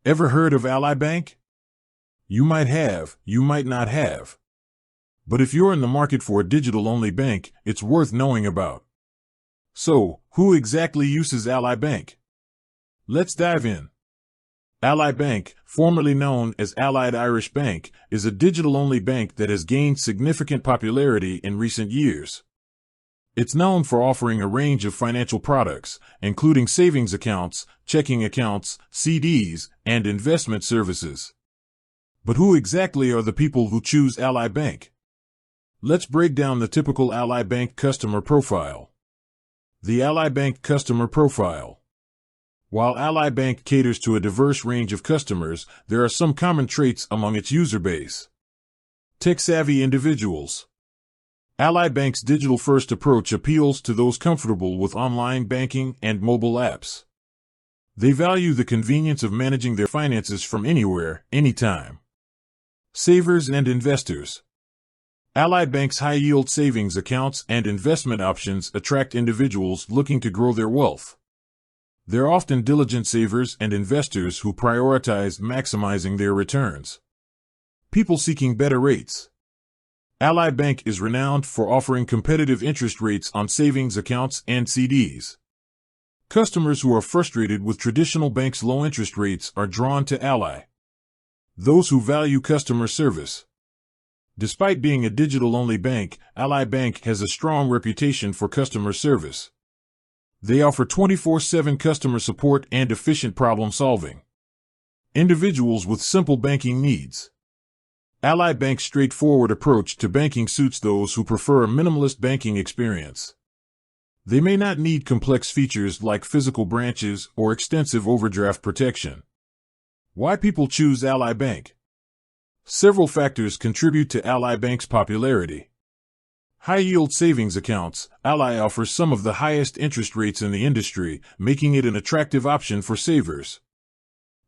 Ever heard of Ally Bank? You might have, you might not have. But if you're in the market for a digital-only bank, it's worth knowing about. So, who exactly uses Ally Bank? Let's dive in. Ally Bank, formerly known as Allied Irish Bank, is a digital-only bank that has gained significant popularity in recent years. It's known for offering a range of financial products, including savings accounts, checking accounts, CDs, and investment services. But who exactly are the people who choose Ally Bank? Let's break down the typical Ally Bank customer profile. The Ally Bank customer profile. While Ally Bank caters to a diverse range of customers, there are some common traits among its user base. Tech-savvy individuals. Ally Bank's digital-first approach appeals to those comfortable with online banking and mobile apps. They value the convenience of managing their finances from anywhere, anytime. Savers and investors. Ally Bank's high-yield savings accounts and investment options attract individuals looking to grow their wealth. They're often diligent savers and investors who prioritize maximizing their returns. People seeking better rates. Ally Bank is renowned for offering competitive interest rates on savings accounts and CDs. Customers who are frustrated with traditional banks' low interest rates are drawn to Ally. Those who value customer service. Despite being a digital-only bank, Ally Bank has a strong reputation for customer service. They offer 24/7 customer support and efficient problem-solving. Individuals with simple banking needs. Ally Bank's straightforward approach to banking suits those who prefer a minimalist banking experience. They may not need complex features like physical branches or extensive overdraft protection. Why people choose Ally Bank? Several factors contribute to Ally Bank's popularity. High-yield savings accounts. Ally offers some of the highest interest rates in the industry, making it an attractive option for savers.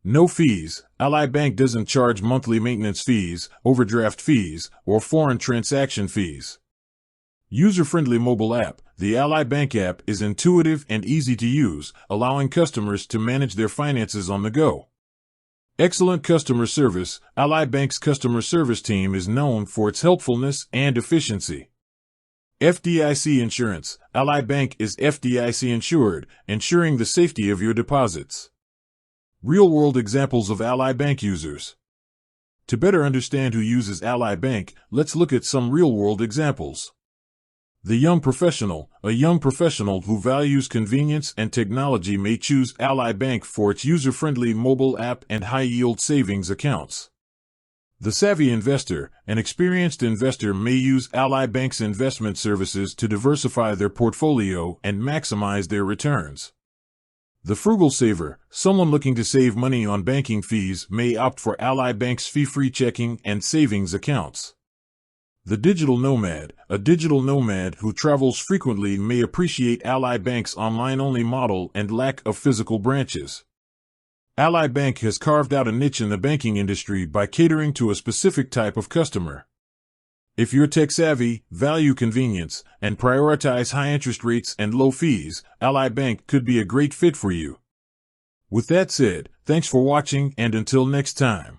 No fees. Ally Bank doesn't charge monthly maintenance fees, overdraft fees, or foreign transaction fees. User-friendly mobile app. The Ally Bank app is intuitive and easy to use, allowing customers to manage their finances on the go. Excellent customer service. Ally Bank's customer service team is known for its helpfulness and efficiency. FDIC insurance. Ally Bank is FDIC insured, ensuring the safety of your deposits. Real-world examples of Ally Bank users. To better understand who uses Ally Bank, let's look at some real-world examples. The young professional. A young professional who values convenience and technology may choose Ally Bank for its user-friendly mobile app and high-yield savings accounts. The savvy investor. An experienced investor may use Ally Bank's investment services to diversify their portfolio and maximize their returns. The frugal saver. Someone looking to save money on banking fees may opt for Ally Bank's fee-free checking and savings accounts. The digital nomad. A digital nomad who travels frequently may appreciate Ally Bank's online-only model and lack of physical branches. Ally Bank has carved out a niche in the banking industry by catering to a specific type of customer. If you're tech-savvy, value convenience, and prioritize high interest rates and low fees, Ally Bank could be a great fit for you. With that said, thanks for watching, and until next time.